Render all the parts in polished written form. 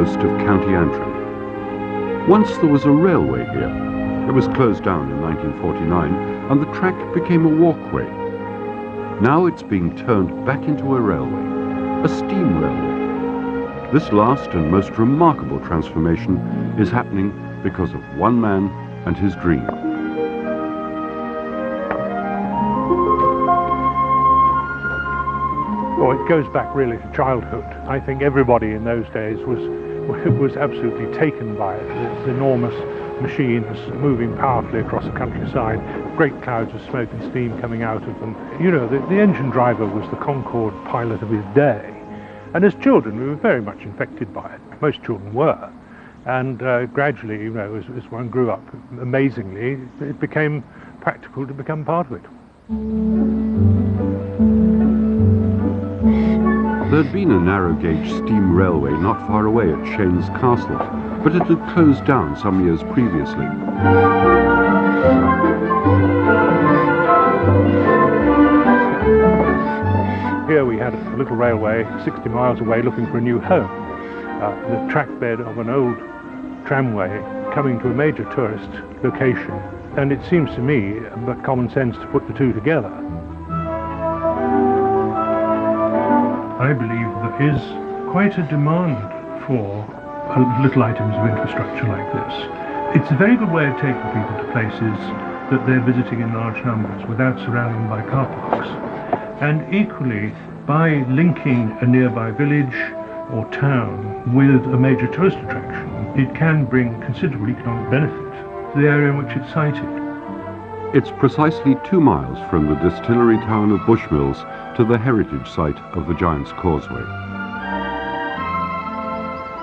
coast of County Antrim. Once there was a railway here. It was closed down in 1949 and the track became a walkway. Now it's being turned back into a railway, a steam railway. This last and most remarkable transformation is happening because of one man and his dream. Well, it goes back really to childhood. I think everybody in those days was absolutely taken by it. It's enormous machines moving powerfully across the countryside, great clouds of smoke and steam coming out of them. You know, the engine driver was the Concorde pilot of his day. And as children, we were very much infected by it. Most children were. And gradually, you know, as one grew up, amazingly, it became practical to become part of it. There'd been a narrow-gauge steam railway not far away at Shane's Castle, but it had closed down some years previously. Here we had a little railway 60 miles away looking for a new home. The track bed of an old tramway coming to a major tourist location, and it seems to me but common sense to put the two together. I believe there is quite a demand for little items of infrastructure like this. It's a very good way of taking people to places that they're visiting in large numbers without surrounding them by car parks. And equally, by linking a nearby village or town with a major tourist attraction, it can bring considerable economic benefit to the area in which it's sited. It's precisely 2 miles from the distillery town of Bushmills to the heritage site of the Giant's Causeway.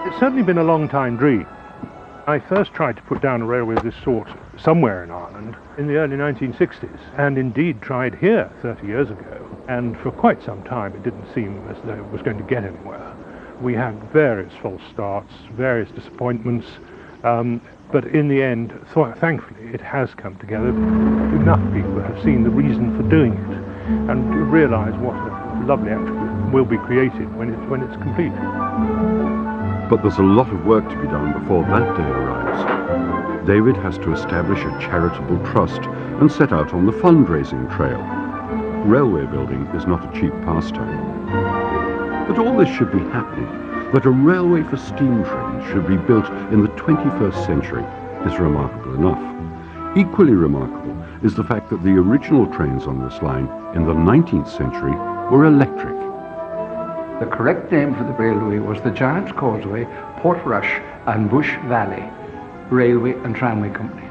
It's certainly been a long-time dream. I first tried to put down a railway of this sort somewhere in Ireland in the early 1960s, and indeed tried here 30 years ago. And for quite some time it didn't seem as though it was going to get anywhere. We had various false starts, various disappointments, but in the end, thankfully, it has come together. Enough people have seen the reason for doing it and realise what a lovely attribute will be created when it's complete. But there's a lot of work to be done before that day arrives. David has to establish a charitable trust and set out on the fundraising trail. Railway building is not a cheap pastime. But all this should be happening. That a railway for steam trains should be built in the 21st century is remarkable enough. Equally remarkable is the fact that the original trains on this line in the 19th century were electric. The correct name for the railway was the Giant's Causeway, Portrush and Bush Valley Railway and Tramway Company.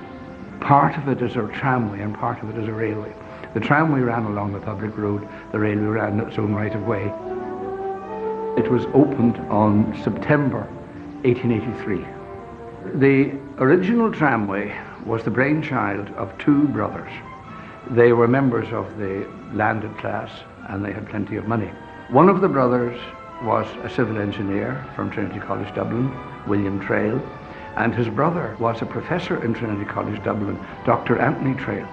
Part of it is a tramway and part of it is a railway. The tramway ran along the public road, the railway ran its own right of way. It was opened on September 1883. The original tramway was the brainchild of 2 brothers. They were members of the landed class and they had plenty of money. One of the brothers was a civil engineer from Trinity College Dublin, William Trail, and his brother was a professor in Trinity College Dublin, Dr. Anthony Trail.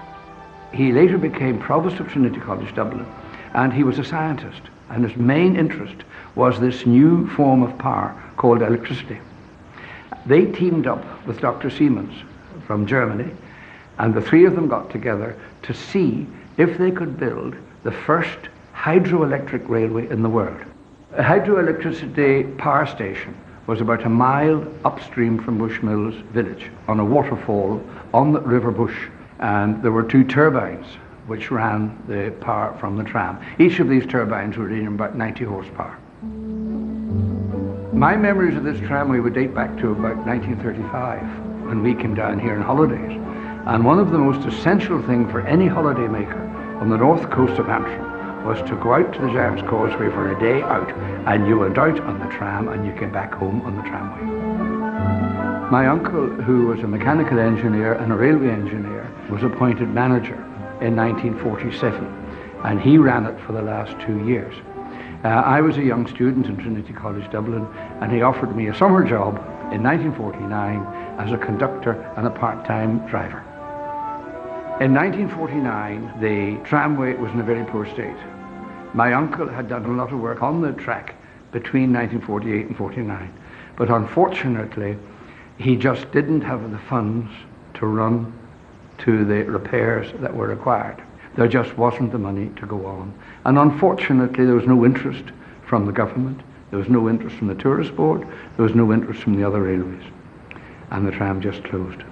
He later became Provost of Trinity College Dublin, and he was a scientist, and his main interest was this new form of power called electricity. They teamed up with Dr. Siemens from Germany, and the 3 of them got together to see if they could build the first hydroelectric railway in the world. A hydroelectricity power station was about a mile upstream from Bushmills village on a waterfall on the River Bush, and there were 2 turbines which ran the power from the tram. Each of these turbines were rating about 90 horsepower. My memories of this tramway would date back to about 1935 when we came down here on holidays. And one of the most essential things for any holiday maker on the north coast of Antrim was to go out to the Giant's Causeway for a day out, and you went out on the tram and you came back home on the tramway. My uncle, who was a mechanical engineer and a railway engineer, was appointed manager in 1947, and he ran it for the last 2 years. I was a young student in Trinity College Dublin, and he offered me a summer job in 1949 as a conductor and a part-time driver. In 1949, the tramway was in a very poor state. My uncle had done a lot of work on the track between 1948 and 49, But unfortunately, he just didn't have the funds to run to the repairs that were required. There just wasn't the money to go on. And unfortunately, there was no interest from the government, there was no interest from the tourist board, there was no interest from the other railways. And the tram just closed.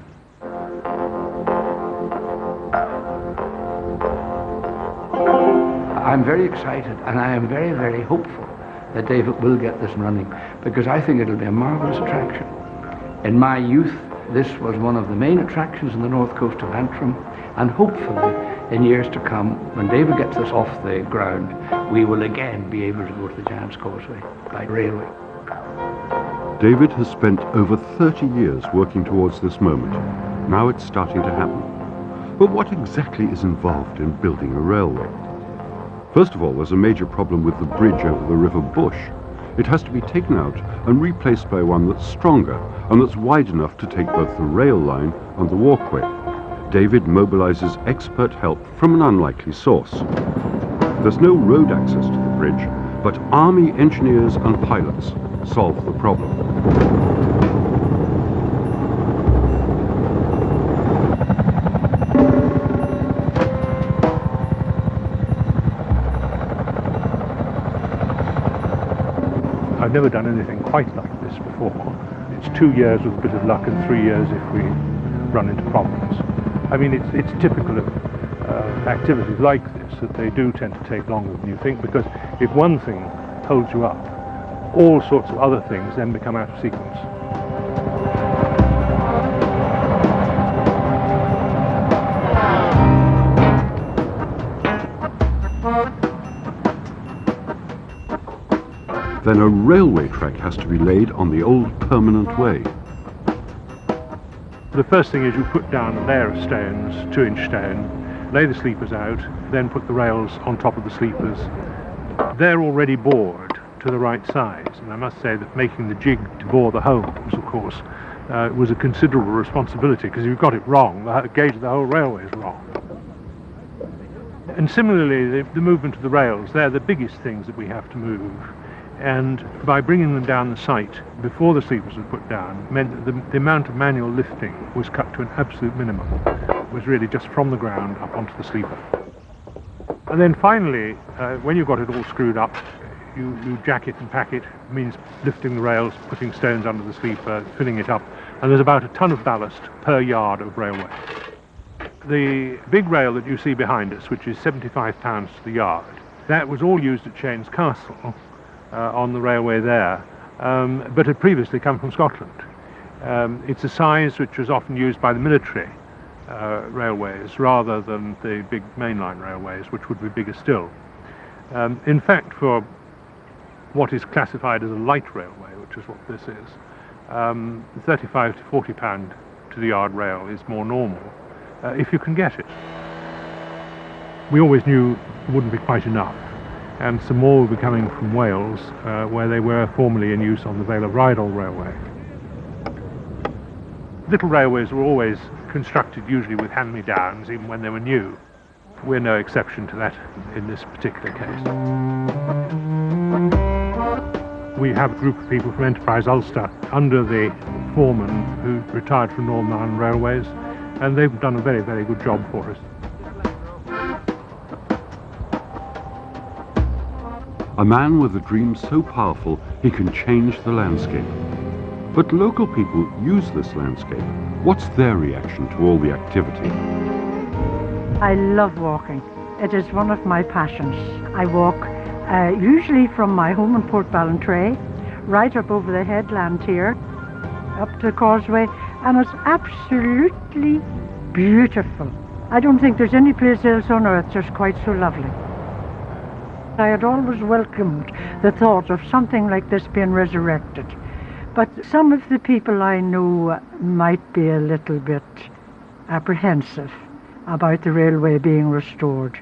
I'm very excited, and I am very, very hopeful that David will get this running, because I think it'll be a marvellous attraction. In my youth, this was one of the main attractions on the north coast of Antrim, and hopefully in years to come, when David gets this off the ground, we will again be able to go to the Giant's Causeway by railway. David has spent over 30 years working towards this moment. Now it's starting to happen. But what exactly is involved in building a railway? First of all, there's a major problem with the bridge over the River Bush. It has to be taken out and replaced by one that's stronger and that's wide enough to take both the rail line and the walkway. David mobilizes expert help from an unlikely source. There's no road access to the bridge, but army engineers and pilots solve the problem. I've never done anything quite like this before. It's 2 years with a bit of luck and 3 years if we run into problems. I mean, it's typical of activities like this, that they do tend to take longer than you think, because if one thing holds you up, all sorts of other things then become out of sequence. Then a railway track has to be laid on the old permanent way. The first thing is you put down a layer of stones, 2-inch stone, lay the sleepers out, then put the rails on top of the sleepers. They're already bored to the right size, and I must say that making the jig to bore the holes, of course, was a considerable responsibility, because if you've got it wrong, the gauge of the whole railway is wrong. And similarly, the movement of the rails, they're the biggest things that we have to move. And by bringing them down the site before the sleepers were put down meant that the amount of manual lifting was cut to an absolute minimum. It was really just from the ground up onto the sleeper. And then finally, when you've got it all screwed up, you jack it and pack it. It means lifting the rails, putting stones under the sleeper, filling it up, and there's about a ton of ballast per yard of railway. The big rail that you see behind us, which is £75 to the yard, that was all used at Shane's Castle, on the railway there, but had previously come from Scotland. It's a size which was often used by the military railways rather than the big mainline railways, which would be bigger still. In fact, for what is classified as a light railway, which is what this is, 35 to 40 pound to the yard rail is more normal, if you can get it. We always knew it wouldn't be quite enough, and some more will be coming from Wales, where they were formerly in use on the Vale of Rheidol railway. Little railways were always constructed usually with hand-me-downs, even when they were new. We're no exception to that in this particular case. We have a group of people from Enterprise Ulster under the foreman who retired from Northern Ireland Railways, and they've done a very, very good job for us. A man with a dream so powerful he can change the landscape. But local people use this landscape. What's their reaction to all the activity? I love walking. It is one of my passions. I walk usually from my home in Port Ballantrae, right up over the headland here, up to the Causeway, and it's absolutely beautiful. I don't think there's any place else on earth just quite so lovely. I had always welcomed the thought of something like this being resurrected. But some of the people I know might be a little bit apprehensive about the railway being restored.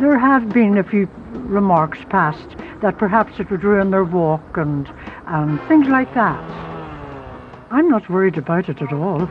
There have been a few remarks passed that perhaps it would ruin their walk and things like that. I'm not worried about it at all.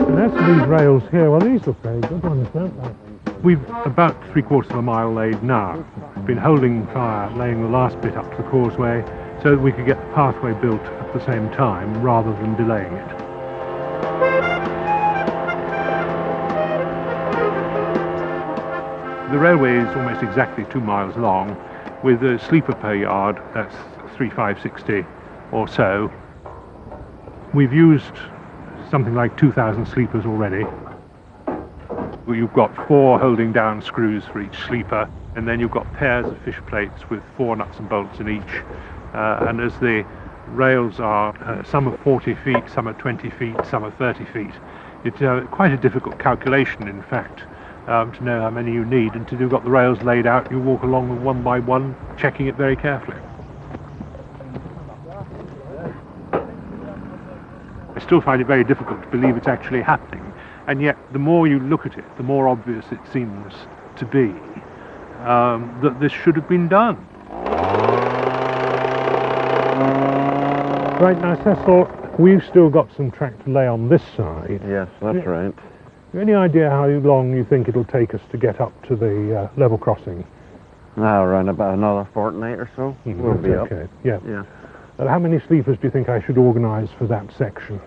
And as to these rails here, well, these look very good ones, don't they? We've about 3/4 of a mile laid now. Been holding fire, laying the last bit up to the causeway, so that we could get the pathway built at the same time rather than delaying it. The railway is almost exactly 2 miles long, with a sleeper per yard, that's 3,560 or so. We've used something like 2,000 sleepers already. You've got 4 holding down screws for each sleeper, and then you've got pairs of fish plates with 4 nuts and bolts in each. And as the rails are, some are 40 feet, some are 20 feet, some are 30 feet, it's quite a difficult calculation, in fact, to know how many you need. Until you've got the rails laid out, you walk along them one by one, checking it very carefully. I still find it very difficult to believe it's actually happening. And yet, the more you look at it, the more obvious it seems to be that this should have been done. Right, now Cecil, we've still got some track to lay on this side. Yes, that's right. Any idea how long you think it'll take us to get up to the level crossing? Around about another fortnight or so. We'll be up. Okay, yeah. Yeah. How many sleepers do you think I should organise for that section?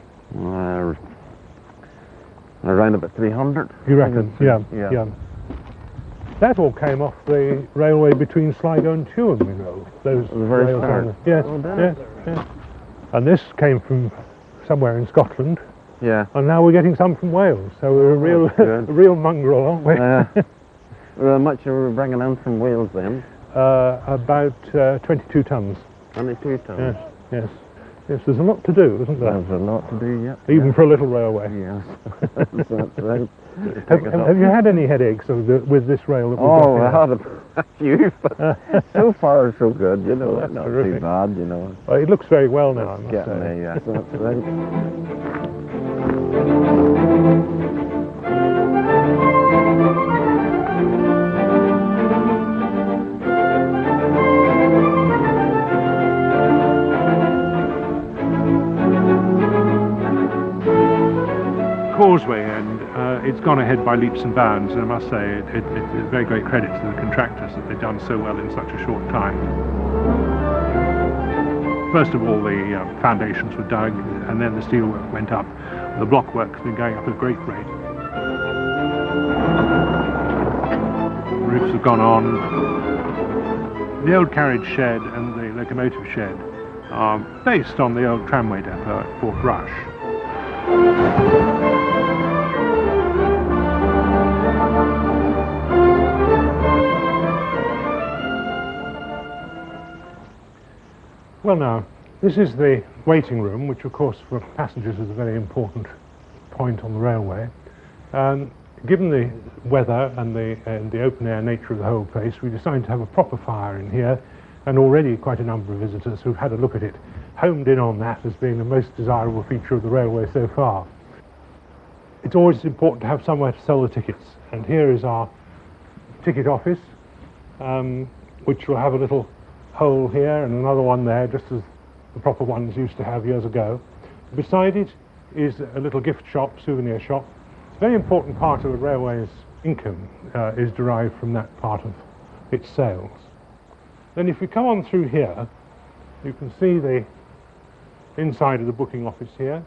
Around about 300. You reckon? Yeah. Yeah. That all came off the railway between Sligo and Tuam, you know. Those The very rails start. on the, yes, Oh, did yes, it? yes. And this came from somewhere in Scotland, Yeah. and now we're getting some from Wales. So we're a real, good. a real mongrel, aren't we? How much are we bringing in from Wales then? About 22 tons. 22 tons. Yes, yes. Yes, there's a lot to do, isn't there? There's a lot to do yet. Even for a little railway. Yes. That's right. Have you had any headaches with this rail that we've got Oh, here? I had a few, but so far so good, you know. That's Not terrific. too bad, you know. Well, it looks very well now, I must Getting say. there, yes, that's right. Causeway, and it's gone ahead by leaps and bounds, and I must say it's a very great credit to the contractors that they've done so well in such a short time. First of all, the foundations were dug, and then the steelwork went up. The block work's been going up at a great rate. Roofs have gone on. The old carriage shed and the locomotive shed are based on the old tramway depot at Port Rush. Well now, this is the waiting room, which of course for passengers is a very important point on the railway. Given the weather and the open air nature of the whole place, we decided to have a proper fire in here, and already quite a number of visitors who've had a look at it homed in on that as being the most desirable feature of the railway so far. It's always important to have somewhere to sell the tickets, and here is our ticket office, which will have a little hole here and another one there, just as the proper ones used to have years ago. Beside it is a little gift shop, souvenir shop. It's a very important part of the railway's income is derived from that part of its sales. Then if we come on through here, you can see the inside of the booking office here.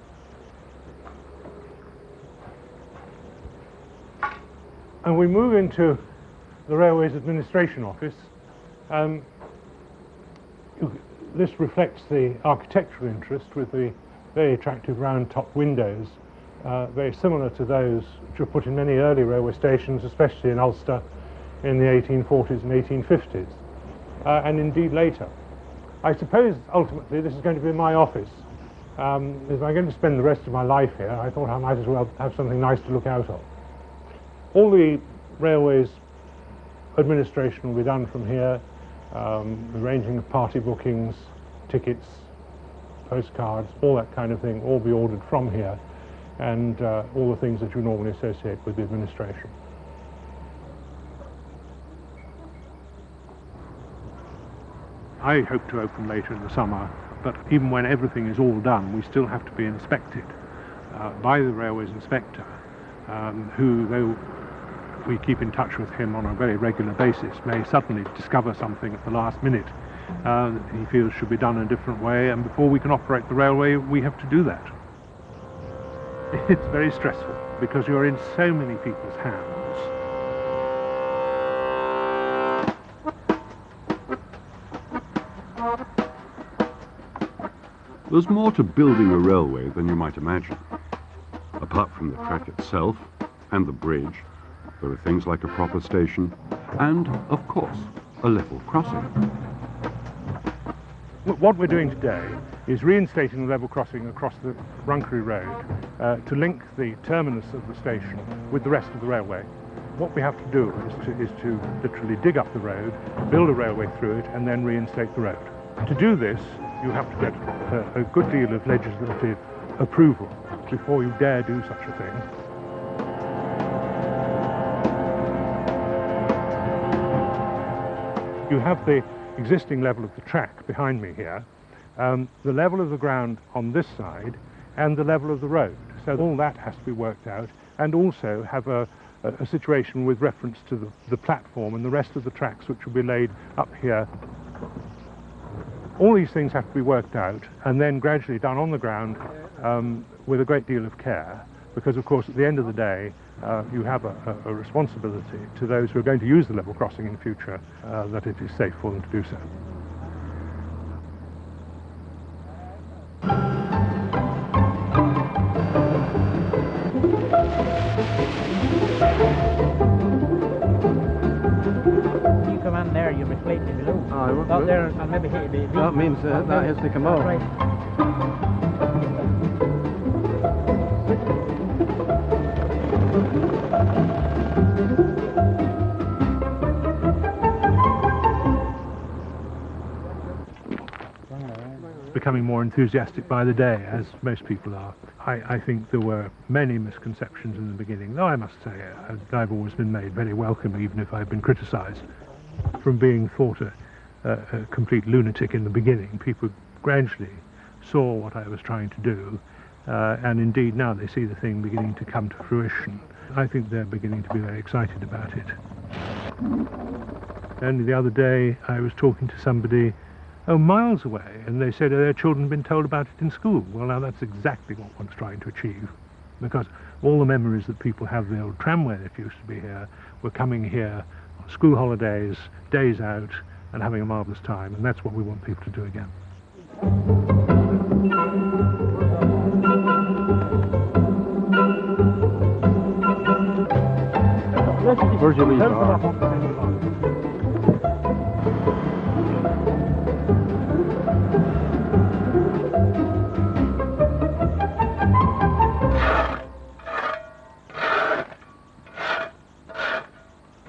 And we move into the railway's administration office. This reflects the architectural interest with the very attractive round-top windows, very similar to those which were put in many early railway stations, especially in Ulster in the 1840s and 1850s, and indeed later. I suppose ultimately this is going to be my office. If I'm going to spend the rest of my life here, I thought I might as well have something nice to look out of. All the railway's administration will be done from here. Arranging of party bookings, tickets, postcards, all that kind of thing, all be ordered from here, and all the things that you normally associate with the administration. I hope to open later in the summer, but even when everything is all done, we still have to be inspected by the railway's inspector, who, though we keep in touch with him on a very regular basis, may suddenly discover something at the last minute that he feels should be done in a different way, and before we can operate the railway, we have to do that. It's very stressful because you're in so many people's hands. There's more to building a railway than you might imagine. Apart from the track itself and the bridge, there are things like a proper station and, of course, a level crossing. What we're doing today is reinstating the level crossing across the Runkery Road to link the terminus of the station with the rest of the railway. What we have to do is to literally dig up the road, build a railway through it, and then reinstate the road. To do this, you have to get a good deal of legislative approval before you dare do such a thing. You have the existing level of the track behind me here, the level of the ground on this side, and the level of the road. So all that has to be worked out, and also have a situation with reference to the platform and the rest of the tracks which will be laid up here. All these things have to be worked out and then gradually done on the ground with a great deal of care, because of course at the end of the day you have a responsibility to those who are going to use the level crossing in future that it is safe for them to do so. You come in there, you'll be slightly below. I will. Out there, I'll maybe hit you. That means that has to come out. Right. Becoming more enthusiastic by the day, as most people are. I think there were many misconceptions in the beginning, though I must say I've always been made very welcome, even if I've been criticised. From being thought a complete lunatic in the beginning, people gradually saw what I was trying to do, and indeed now they see the thing beginning to come to fruition. I think they're beginning to be very excited about it. Only the other day I was talking to somebody miles away, and they said their children had been told about it in school. Well, now that's exactly what one's trying to achieve, because all the memories that people have of the old tramway that used to be here were coming here on school holidays, days out, and having a marvellous time, and that's what we want people to do again. Where's your lead bar?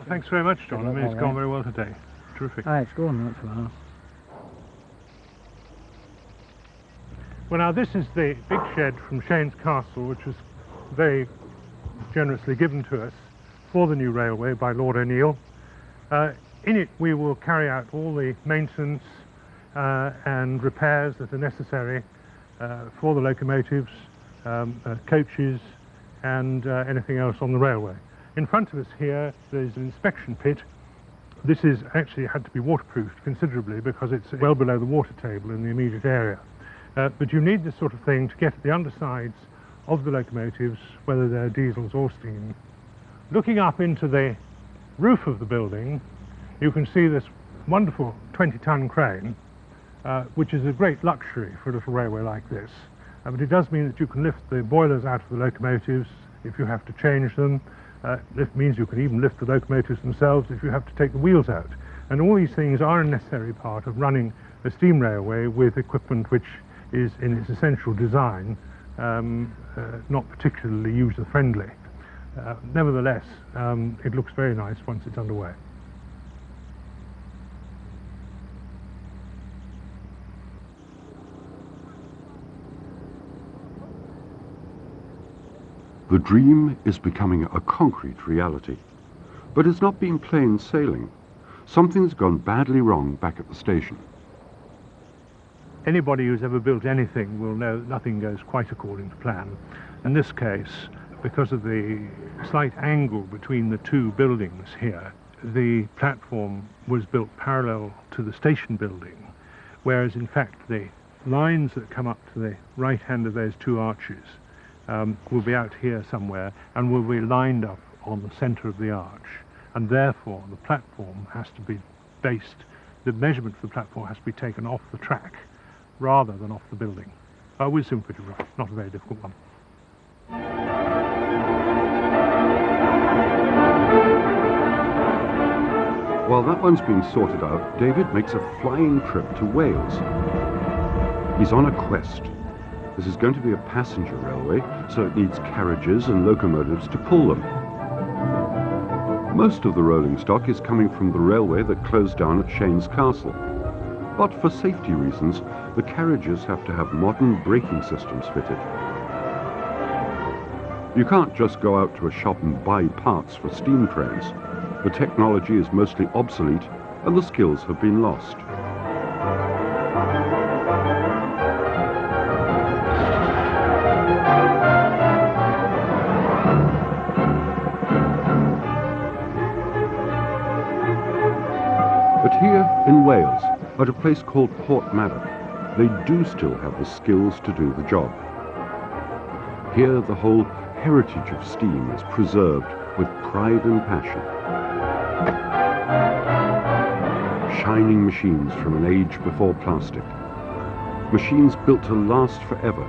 Thanks very much, John. I mean, it's gone very well today. Terrific. Aye, it's going not so well. Well, now this is the big shed from Shane's Castle, which was very generously given to us for the new railway by Lord O'Neill. In it we will carry out all the maintenance and repairs that are necessary for the locomotives, coaches and anything else on the railway. In front of us here there's an inspection pit. This is actually had to be waterproofed considerably because it's well below the water table in the immediate area. But you need this sort of thing to get at the undersides of the locomotives, whether they're diesels or steam. Looking up into the roof of the building, you can see this wonderful 20-ton crane, which is a great luxury for a little railway like this. But it does mean that you can lift the boilers out of the locomotives if you have to change them. Lift means you can even lift the locomotives themselves if you have to take the wheels out. And all these things are a necessary part of running a steam railway with equipment which is, in its essential design, not particularly user-friendly. Nevertheless, it looks very nice once it's underway. The dream is becoming a concrete reality. But it's not been plain sailing. Something's gone badly wrong back at the station. Anybody who's ever built anything will know nothing goes quite according to plan. In this case, because of the slight angle between the two buildings here, the platform was built parallel to the station building, whereas in fact the lines that come up to the right hand of those two arches will be out here somewhere and will be lined up on the centre of the arch, and therefore the platform has to be based, the measurement for the platform has to be taken off the track rather than off the building. We're soon pretty right, not a very difficult one. While that one's being sorted out, David makes a flying trip to Wales. He's on a quest. This is going to be a passenger railway, so it needs carriages and locomotives to pull them. Most of the rolling stock is coming from the railway that closed down at Shane's Castle. But for safety reasons, the carriages have to have modern braking systems fitted. You can't just go out to a shop and buy parts for steam trains. The technology is mostly obsolete and the skills have been lost. But here in Wales, at a place called Portmadog, they do still have the skills to do the job. Here the whole heritage of steam is preserved with pride and passion. Shining machines from an age before plastic. Machines built to last forever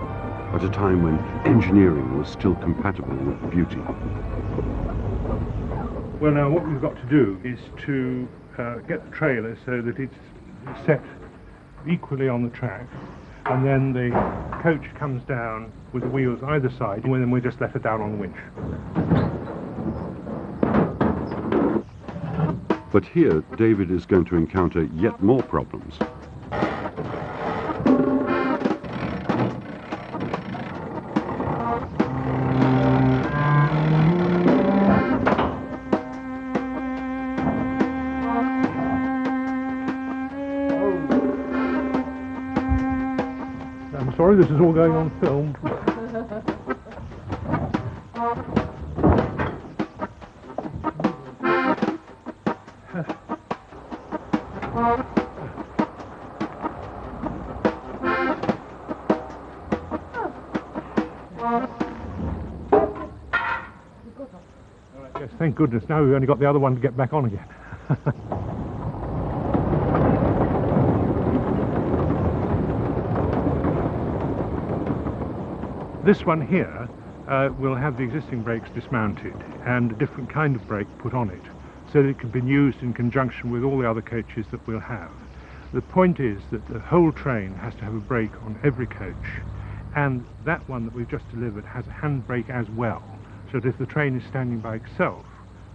at a time when engineering was still compatible with beauty. Well, now what we've got to do is to get the trailer so that it's set equally on the track, and then the coach comes down with the wheels either side, and then we just let it down on the winch. But here, David is going to encounter yet more problems. I'm sorry, this is all going on film. Yes, thank goodness. Now we've only got the other one to get back on again. This one here will have the existing brakes dismounted and a different kind of brake put on it, so that it can be used in conjunction with all the other coaches that we'll have. The point is that the whole train has to have a brake on every coach, and that one that we've just delivered has a hand brake as well, so that if the train is standing by itself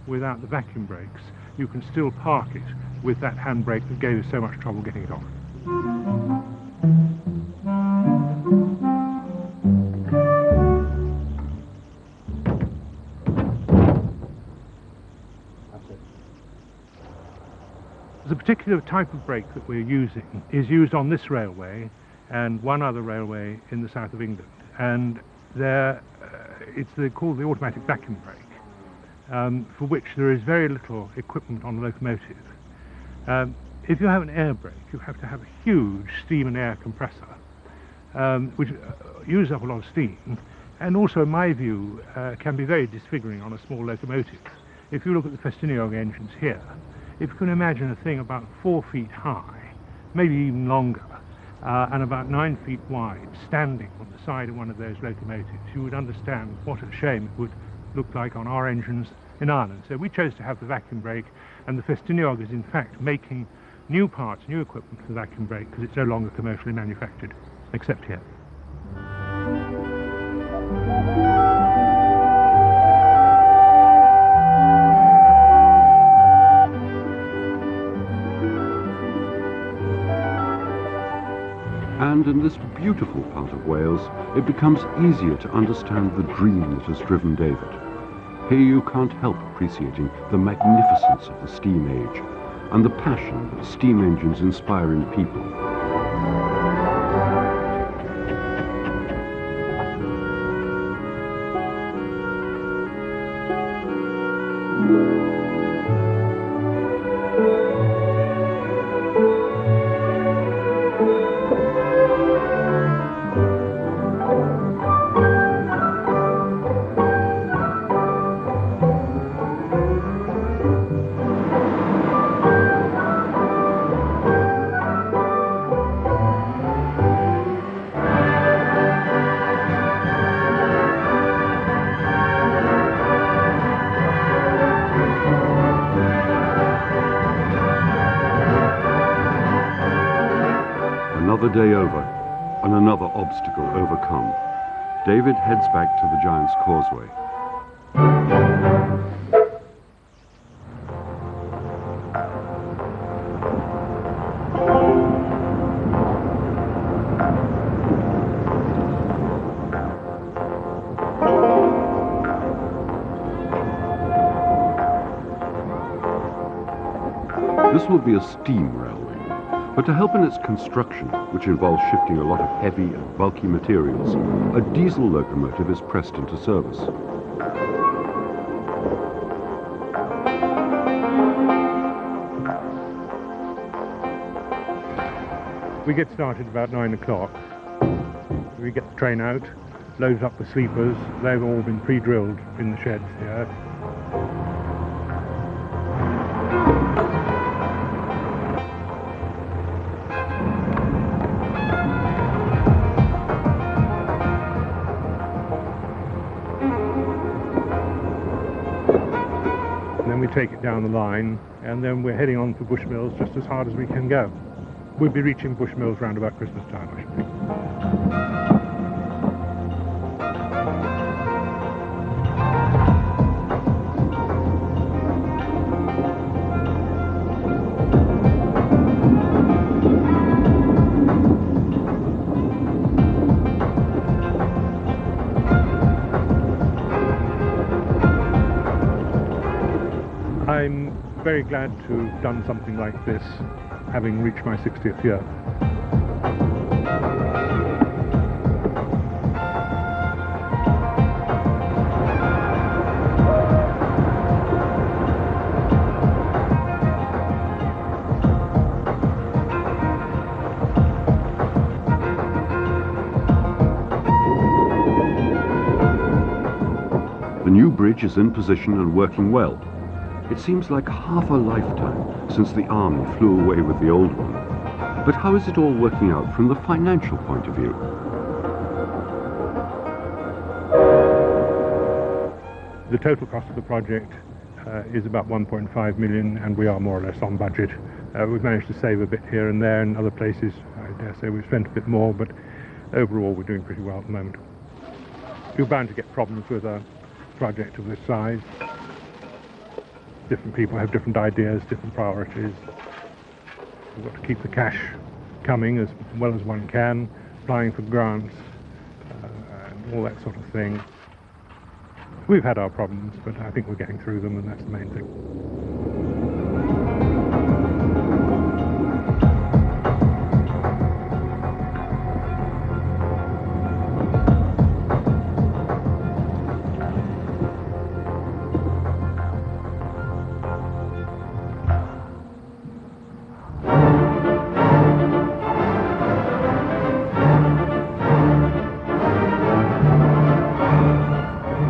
without the vacuum brakes, you can still park it with that hand brake that gave us so much trouble getting it off. The particular type of brake that we're using is used on this railway and one other railway in the south of England, and it's called the automatic vacuum brake, for which there is very little equipment on the locomotive. If you have an air brake, you have to have a huge steam and air compressor, which uses up a lot of steam, and also, in my view, can be very disfiguring on a small locomotive. If you look at the Festiniog engines here, if you can imagine a thing about 4 feet high, maybe even longer, and about 9 feet wide, standing on the side of one of those locomotives, you would understand what a shame it would look like on our engines in Ireland. So we chose to have the vacuum brake, and the Festiniog is in fact making new parts, new equipment for the vacuum brake, because it's no longer commercially manufactured, except here. And in this beautiful part of Wales, it becomes easier to understand the dream that has driven David. Here you can't help appreciating the magnificence of the steam age and the passion that steam engines inspire in people. Another day over, and another obstacle overcome. David heads back to the Giant's Causeway. This will be a steam railway, but to help in its construction, which involves shifting a lot of heavy and bulky materials, a diesel locomotive is pressed into service. We get started about 9 o'clock. We get the train out, load up the sleepers. They've all been pre-drilled in the sheds here. We take it down the line, and then we're heading on for Bushmills just as hard as we can go. We'll be reaching Bushmills round about Christmas time, I should think. I'm very glad to have done something like this, having reached my 60th year. The new bridge is in position and working well. It seems like half a lifetime since the army flew away with the old one. But how is it all working out from the financial point of view? The total cost of the project is about 1.5 million, and we are more or less on budget. We've managed to save a bit here and there, and other places I dare say we've spent a bit more, but overall we're doing pretty well at the moment. You're bound to get problems with a project of this size. Different people have different ideas, different priorities. We've got to keep the cash coming as well as one can, applying for grants and all that sort of thing. We've had our problems, but I think we're getting through them, and that's the main thing.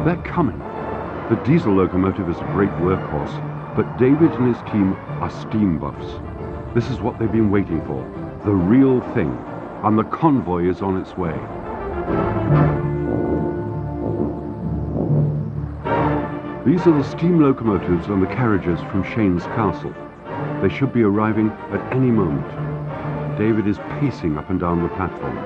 They're coming. The diesel locomotive is a great workhorse, but David and his team are steam buffs. This is what they've been waiting for, the real thing, and the convoy is on its way. These are the steam locomotives and the carriages from Shane's Castle. They should be arriving at any moment. David is pacing up and down the platform.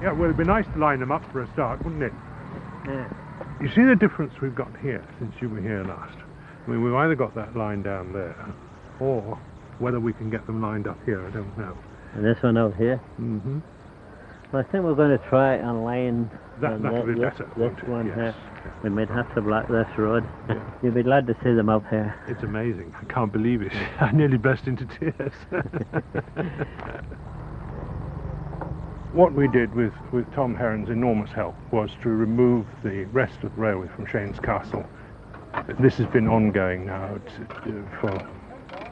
Yeah, well, it'd be nice to line them up for a start, wouldn't it? Yeah. You see the difference we've got here since you were here last? I mean, we've either got that line down there, or whether we can get them lined up here, I don't know. And this one out here? Mm-hmm. Well, I think we're going to try and line That'll be better. this one yes. here. Yes. We might have to block this road. Yeah. You'll be glad to see them up here. It's amazing. I can't believe it. I nearly burst into tears. What we did with Tom Heron's enormous help was to remove the rest of the railway from Shane's Castle. This has been ongoing now for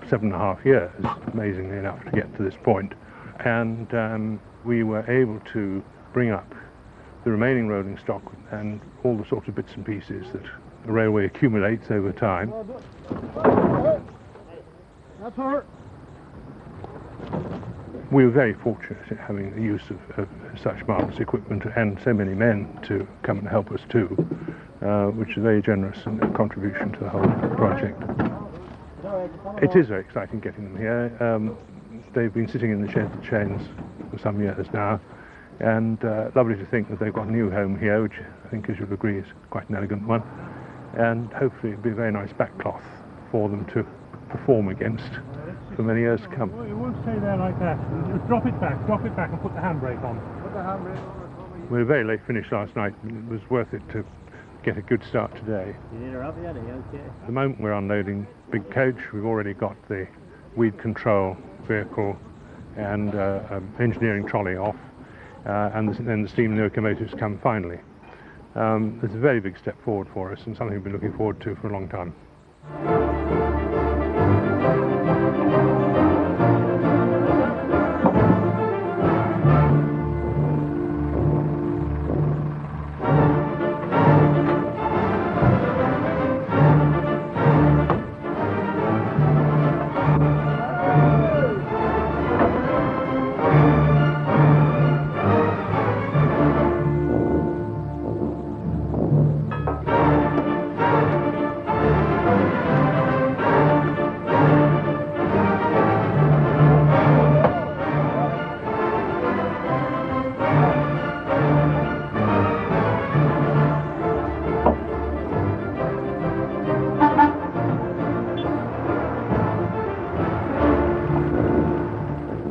7.5 years, amazingly enough, to get to this point. And we were able to bring up the remaining rolling stock and all the sorts of bits and pieces that the railway accumulates over time. That's her. We were very fortunate in having the use of such marvellous equipment and so many men to come and help us too, which is very generous in their contribution to the whole project. It is very exciting getting them here. They've been sitting in the sheds at Chains for some years now, and lovely to think that they've got a new home here, which I think, as you'll agree, is quite an elegant one, and hopefully it'll be a very nice backcloth for them to perform against for many years to come. It won't stay there like that. Drop it back and put the handbrake on. Put the handbrake on. We were very late finish last night, and it was worth it to get a good start today. You need her up yet, are you okay? At the moment we're unloading big coach. We've already got the weed control vehicle and engineering trolley off, and then the steam locomotives come finally. It's a very big step forward for us and something we've been looking forward to for a long time.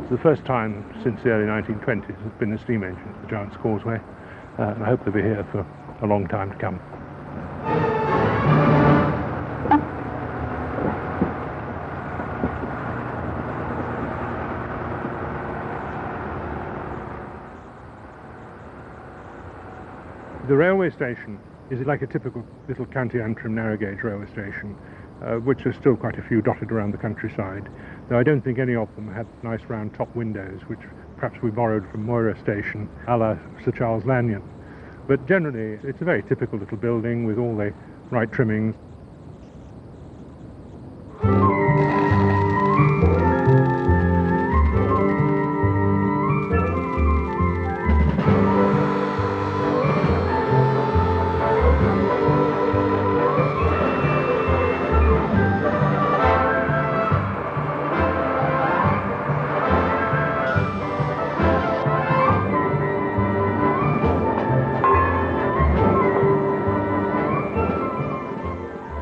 The first time since the early 1920s there's been a steam engine at the Giant's Causeway, and I hope they'll be here for a long time to come. The railway station is like a typical little County Antrim narrow gauge railway station, which are still quite a few dotted around the countryside, though I don't think any of them had nice round top windows, which perhaps we borrowed from Moira Station, a la Sir Charles Lanyon. But generally it's a very typical little building with all the right trimmings.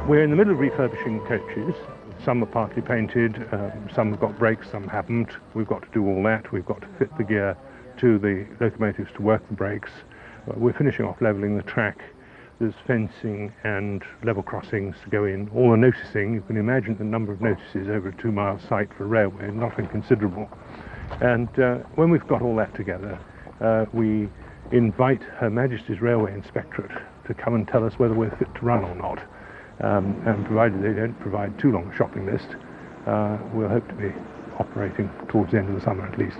We're in the middle of refurbishing coaches. Some are partly painted, some have got brakes, some haven't. We've got to do all that. We've got to fit the gear to the locomotives to work the brakes. We're finishing off levelling the track. There's fencing and level crossings to go in. All the noticing, you can imagine the number of notices over a 2-mile site for a railway, not inconsiderable. And when we've got all that together, we invite Her Majesty's Railway Inspectorate to come and tell us whether we're fit to run or not. And provided they don't provide too long a shopping list, we'll hope to be operating towards the end of the summer at least.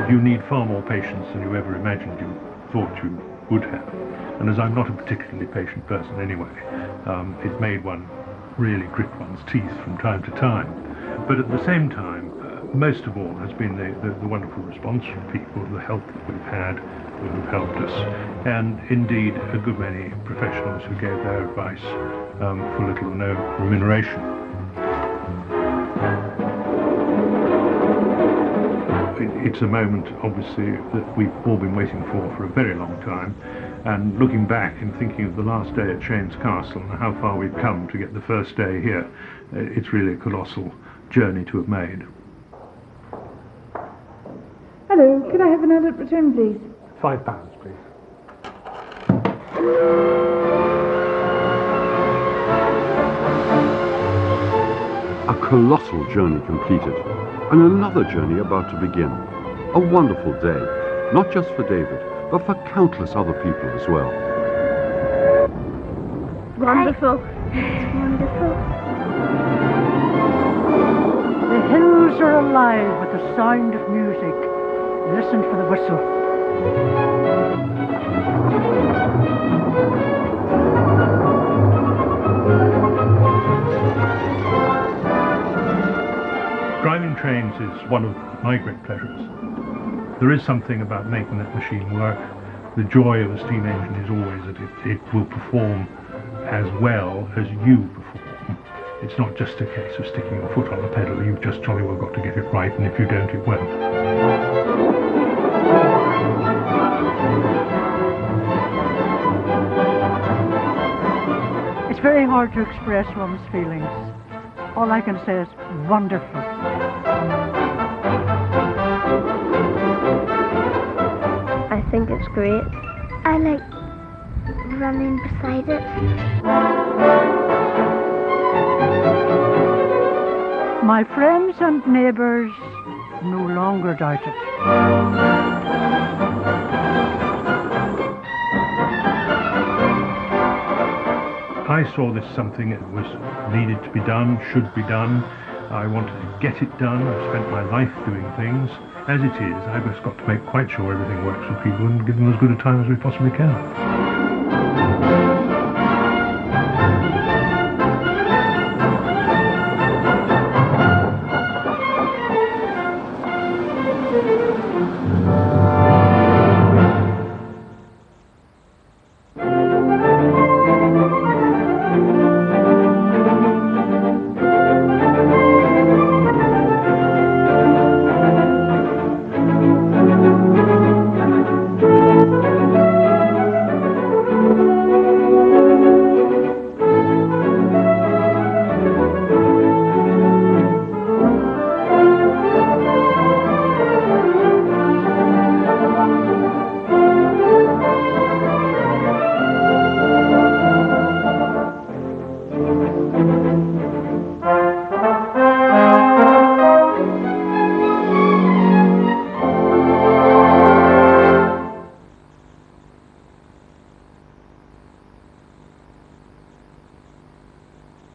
You need far more patience than you ever imagined you thought you would have. And as I'm not a particularly patient person anyway, it made one really grit one's teeth from time to time. But at the same time, most of all has been the wonderful response from people, the help that we've had, who have helped us, and indeed a good many professionals who gave their advice for little or no remuneration. It's a moment, obviously, that we've all been waiting for a very long time. And looking back and thinking of the last day at Chains Castle and how far we've come to get the first day here, it's really a colossal journey to have made. Hello, could I have an adult return, please? £5, please. A colossal journey completed, and another journey about to begin. A wonderful day, not just for David, but for countless other people as well. Wonderful. It's wonderful. The hills are alive with the sound of music. Listen for the whistle. maintenance is one of my great pleasures. There is something about making that machine work. The joy of a steam engine is always that it will perform as well as you perform. It's not just a case of sticking your foot on the pedal. You've just jolly well got to get it right, and if you don't, it won't. It's very hard to express one's feelings. All I can say is wonderful. I think it's great. I like running beside it. My friends and neighbours no longer doubt it. I saw this something that was needed to be done, should be done. I wanted to get it done. I've spent my life doing things. As it is, I've just got to make quite sure everything works for people and give them as good a time as we possibly can.